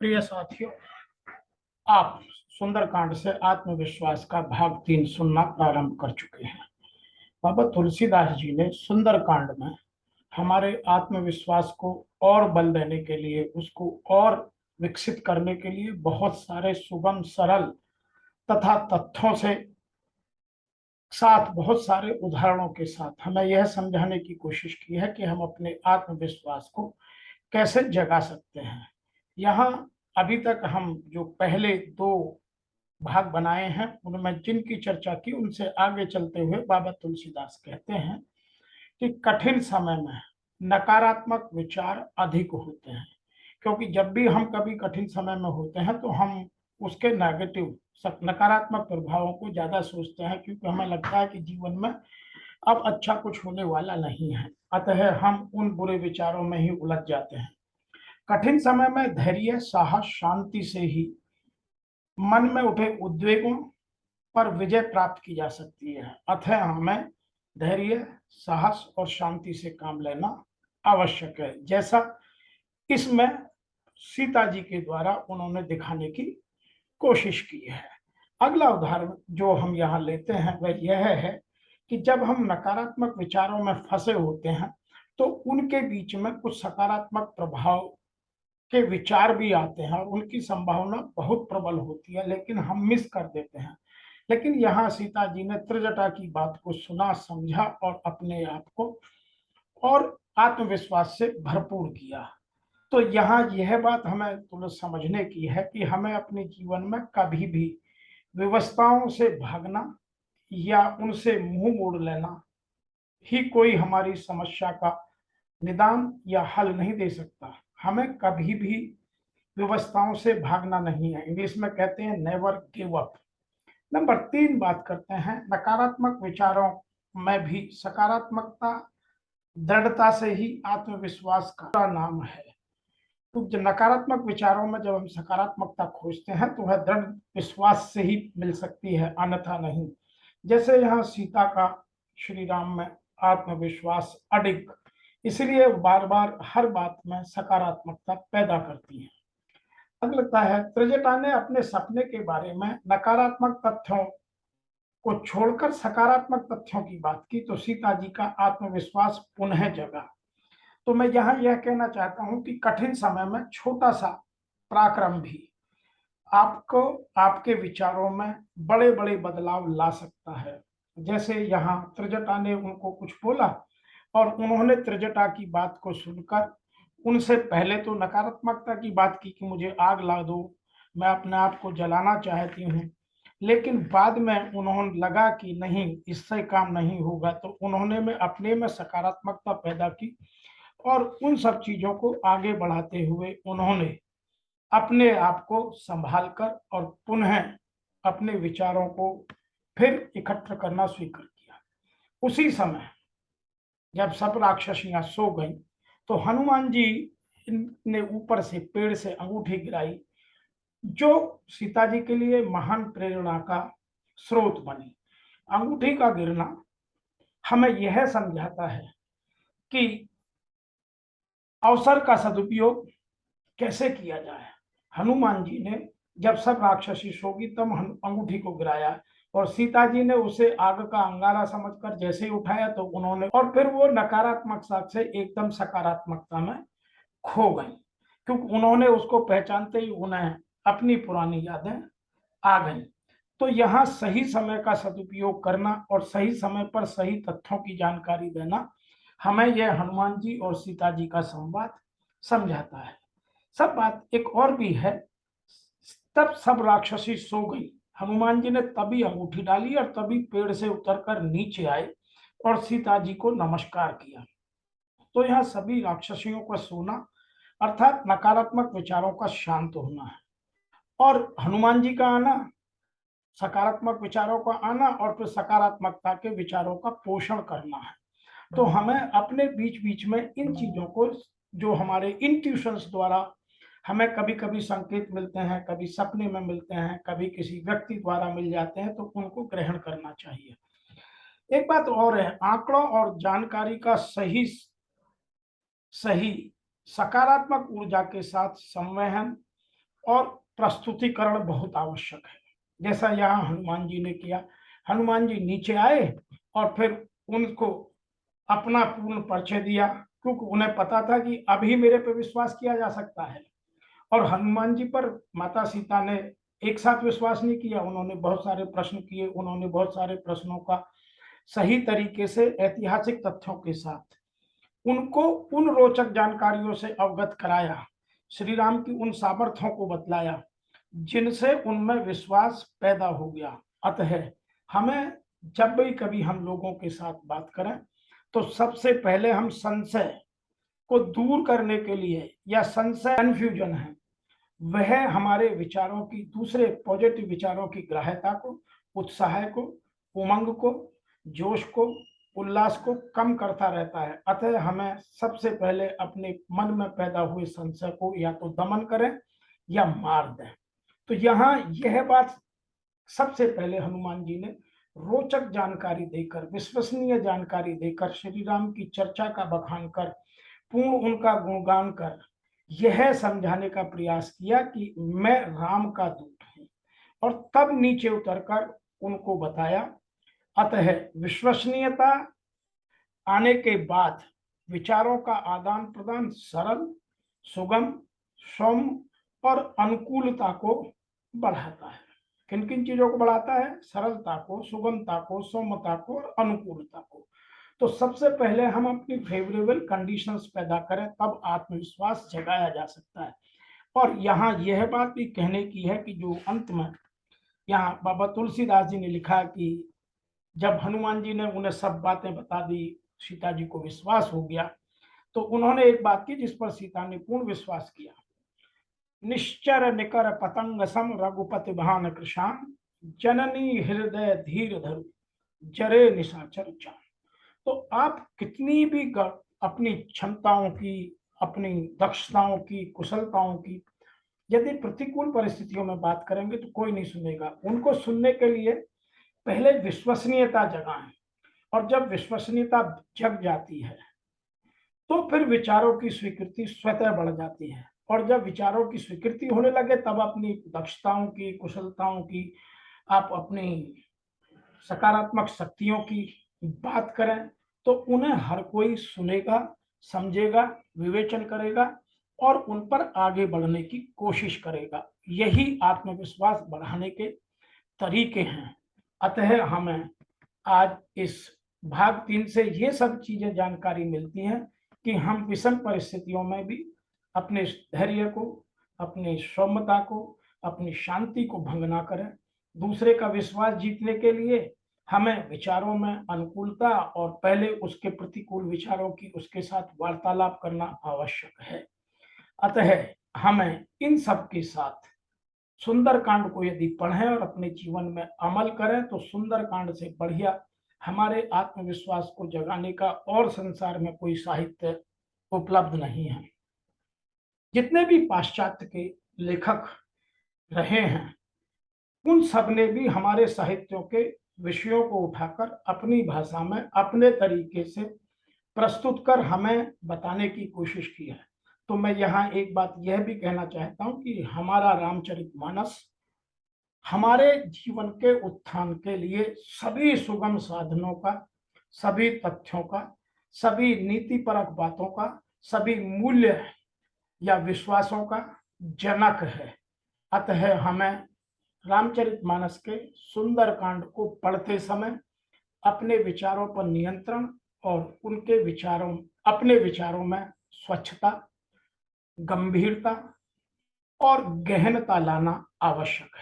प्रिय साथियों, आप सुंदरकांड से आत्मविश्वास का भाग 3 सुनना प्रारंभ कर चुके हैं। बाबा तुलसीदास जी ने सुंदरकांड में हमारे आत्मविश्वास को और बल देने के लिए, उसको और विकसित करने के लिए बहुत सारे सुगम, सरल तथा तथ्यों से साथ, बहुत सारे उदाहरणों के साथ हमें यह समझाने की कोशिश की है कि हम अपने आत्मविश्वास को कैसे जगा सकते हैं। यहाँ अभी तक हम जो पहले 2 भाग बनाए हैं, उनमें जिनकी चर्चा की, उनसे आगे चलते हुए बाबा तुलसीदास कहते हैं कि कठिन समय में नकारात्मक विचार अधिक होते हैं, क्योंकि जब भी हम कभी कठिन समय में होते हैं तो हम उसके नेगेटिव, नकारात्मक प्रभावों को ज्यादा सोचते हैं, क्योंकि हमें लगता है कि जीवन में अब अच्छा कुछ होने वाला नहीं है। अतः हम उन बुरे विचारों में ही उलझ जाते हैं। कठिन समय में धैर्य, साहस, शांति से ही मन में उठे उद्वेगों पर विजय प्राप्त की जा सकती है। अतः हमें धैर्य, साहस और शांति से काम लेना आवश्यक है, जैसा इसमें सीता जी के द्वारा उन्होंने दिखाने की कोशिश की है। अगला उदाहरण जो हम यहाँ लेते हैं वह यह है कि जब हम नकारात्मक विचारों में फंसे होते हैं तो उनके बीच में कुछ सकारात्मक प्रभाव के विचार भी आते हैं और उनकी संभावना बहुत प्रबल होती है, लेकिन हम मिस कर देते हैं। लेकिन यहाँ सीता जी ने त्रिजटा की बात को सुना, समझा और अपने आप को और आत्मविश्वास से भरपूर किया। तो यहाँ यह बात हमें थोड़ा समझने की है कि हमें अपने जीवन में कभी भी व्यवस्थाओं से भागना या उनसे मुंह मोड़ लेना ही कोई हमारी समस्या का निदान या हल नहीं दे सकता। हमें कभी भी व्यवस्थाओं से भागना नहीं है। इंग्लिश में कहते हैं नेवर गिव अप। नंबर 3 बात करते हैं नकारात्मक विचारों में भी सकारात्मकता, दृढ़ता से ही आत्मविश्वास का नाम है। तो नकारात्मक विचारों में जब हम सकारात्मकता खोजते हैं तो वह दृढ़ विश्वास से ही मिल सकती है, अन्यथा नहीं। जैसे यहाँ सीता का श्री राम में आत्मविश्वास अडिग, इसलिए बार बार हर बात में सकारात्मकता पैदा करती है। अगला है त्रिजटा ने अपने सपने के बारे में नकारात्मक तथ्यों को छोड़कर सकारात्मक तथ्यों की बात की, तो सीता जी का आत्मविश्वास पुनः जगा। तो मैं यहाँ यह कहना चाहता हूं कि कठिन समय में छोटा सा पराक्रम भी आपको, आपके विचारों में बड़े बड़े बदलाव ला सकता है। जैसे यहाँ त्रिजटा ने उनको कुछ बोला और उन्होंने त्रिजटा की बात को सुनकर उनसे पहले तो नकारात्मकता की बात की कि मुझे आग ला दो, मैं अपने आप को जलाना चाहती हूँ, लेकिन बाद में उन्होंने लगा कि नहीं, इससे काम नहीं होगा, तो उन्होंने में अपने में सकारात्मकता पैदा की और उन सब चीजों को आगे बढ़ाते हुए उन्होंने अपने आप को संभाल कर और पुनः अपने विचारों को फिर इकट्ठा करना स्वीकार किया। उसी समय जब सब राक्षसियां सो गई तो हनुमान जी ने ऊपर से पेड़ से अंगूठी गिराई, जो सीता जी के लिए महान प्रेरणा का स्रोत बनी। अंगूठी का गिरना हमें यह समझाता है कि अवसर का सदुपयोग कैसे किया जाए। हनुमान जी ने जब सब राक्षसी सोगी तब अंगूठी को गिराया और सीता जी ने उसे आग का अंगारा समझकर जैसे ही उठाया तो उन्होंने, और फिर वो नकारात्मकता से एकदम सकारात्मकता में खो गई, क्योंकि उन्होंने उसको पहचानते ही उन्हें अपनी पुरानी यादें आ गई। तो यहाँ सही समय का सदुपयोग करना और सही समय पर सही तथ्यों की जानकारी देना हमें यह हनुमान जी और सीता जी का संवाद समझाता है। सब बात एक और भी है, तब सब राक्षसी सो गई, हनुमान जी ने तभी अंगूठी डाली और तभी पेड़ से उतरकर नीचे आए और सीता जी को नमस्कार किया। तो यहाँ सभी राक्षसियों का सोना अर्थात नकारात्मक विचारों का शांत होना है और हनुमान जी का आना, सकारात्मक विचारों का आना और फिर सकारात्मकता के विचारों का पोषण करना है। तो हमें अपने बीच बीच में इन चीजों को, जो हमारे इंट्यूशंस द्वारा हमें कभी कभी संकेत मिलते हैं, कभी सपने में मिलते हैं, कभी किसी व्यक्ति द्वारा मिल जाते हैं, तो उनको ग्रहण करना चाहिए। एक बात और है, आंकड़ों और जानकारी का सही सही सकारात्मक ऊर्जा के साथ संवहन और प्रस्तुतिकरण बहुत आवश्यक है। जैसा यहाँ हनुमान जी ने किया, हनुमान जी नीचे आए और फिर उनको अपना पूर्ण परिचय दिया, क्योंकि उन्हें पता था कि अभी मेरे पे विश्वास किया जा सकता है। और हनुमान जी पर माता सीता ने एक साथ विश्वास नहीं किया, उन्होंने बहुत सारे प्रश्न किए, उन्होंने बहुत सारे प्रश्नों का सही तरीके से ऐतिहासिक तथ्यों के साथ उनको उन रोचक जानकारियों से अवगत कराया, श्री राम की उन सामर्थ्यों को बतलाया जिनसे उनमें विश्वास पैदा हो गया। अतः हमें जब भी कभी हम लोगों के साथ बात करें तो सबसे पहले हम संशय को दूर करने के लिए, या संशय कन्फ्यूजन है, वह हमारे विचारों की, दूसरे पॉजिटिव विचारों की ग्राह्यता को, उत्साह को, उमंग को, जोश को, उल्लास को कम करता रहता है। अतः हमें सबसे पहले अपने मन में पैदा हुए संशय को या तो दमन करें या मार दें। तो यहाँ यह बात सबसे पहले हनुमान जी ने रोचक जानकारी देकर, विश्वसनीय जानकारी देकर, श्री राम की चर्चा का बखान कर, पूर्ण उनका गुणगान कर यह समझाने का प्रयास किया कि मैं राम का दूत हूं, और तब नीचे उतरकर उनको बताया। अतः विश्वसनीयता आने के बाद विचारों का आदान प्रदान सरल, सुगम, सौम्य और अनुकूलता को बढ़ाता है। किन किन चीजों को बढ़ाता है? सरलता को, सुगमता को, सौम्यता को और अनुकूलता को। तो सबसे पहले हम अपनी फेवरेबल कंडीशंस पैदा करें, तब आत्मविश्वास जगाया जा सकता है। और यहाँ यह बात भी कहने की है कि जो अंत में यहाँ बाबा तुलसीदास जी ने लिखा कि जब हनुमान जी ने उन्हें सब बातें बता दी, सीता जी को विश्वास हो गया, तो उन्होंने एक बात की जिस पर सीता ने पूर्ण विश्वास किया। निश्चर निकर पतंग सम रघुपति भान कृशान, जननी हृदय धीर धरु जरे निशाचर चान। तो आप कितनी भी अपनी क्षमताओं की, अपनी दक्षताओं की, कुशलताओं की, यदि प्रतिकूल परिस्थितियों में बात करेंगे तो कोई नहीं सुनेगा। उनको सुनने के लिए पहले विश्वसनीयता जगाएं, और जब विश्वसनीयता जग जाती है तो फिर विचारों की स्वीकृति स्वतः बढ़ जाती है। और जब विचारों की स्वीकृति होने लगे तब अपनी दक्षताओं की, कुशलताओं की, आप अपनी सकारात्मक शक्तियों की बात करें तो उन्हें हर कोई सुनेगा, समझेगा, विवेचन करेगा और उन पर आगे बढ़ने की कोशिश करेगा। यही आत्मविश्वास बढ़ाने के तरीके हैं। अतः हमें आज इस भाग 3 से ये सब चीजें जानकारी मिलती हैं कि हम विषम परिस्थितियों में भी अपने धैर्य को, अपनी सौम्यता को, अपनी शांति को भंग ना करें। दूसरे का विश्वास जीतने के लिए हमें विचारों में अनुकूलता और पहले उसके प्रतिकूल विचारों की उसके साथ वार्तालाप करना आवश्यक है। अतः हमें इन सब के साथ सुंदरकांड को यदि पढ़ें और अपने जीवन में अमल करें तो सुंदरकांड से बढ़िया हमारे आत्मविश्वास को जगाने का और संसार में कोई साहित्य उपलब्ध नहीं है। जितने भी पाश्चात्य के लेखक रहे हैं उन सब ने भी हमारे साहित्यों के विषयों को उठाकर अपनी भाषा में अपने तरीके से प्रस्तुत कर हमें बताने की कोशिश की है। तो मैं यहाँ एक बात यह भी कहना चाहता हूँ कि हमारा रामचरितमानस हमारे जीवन के उत्थान के लिए सभी सुगम साधनों का, सभी तथ्यों का, सभी नीतिपरक बातों का, सभी मूल्य या विश्वासों का जनक है। अतः हमें रामचरितमानस के सुंदरकांड को पढ़ते समय अपने विचारों पर नियंत्रण और उनके विचारों, अपने विचारों में स्वच्छता, गंभीरता और गहनता लाना आवश्यक है।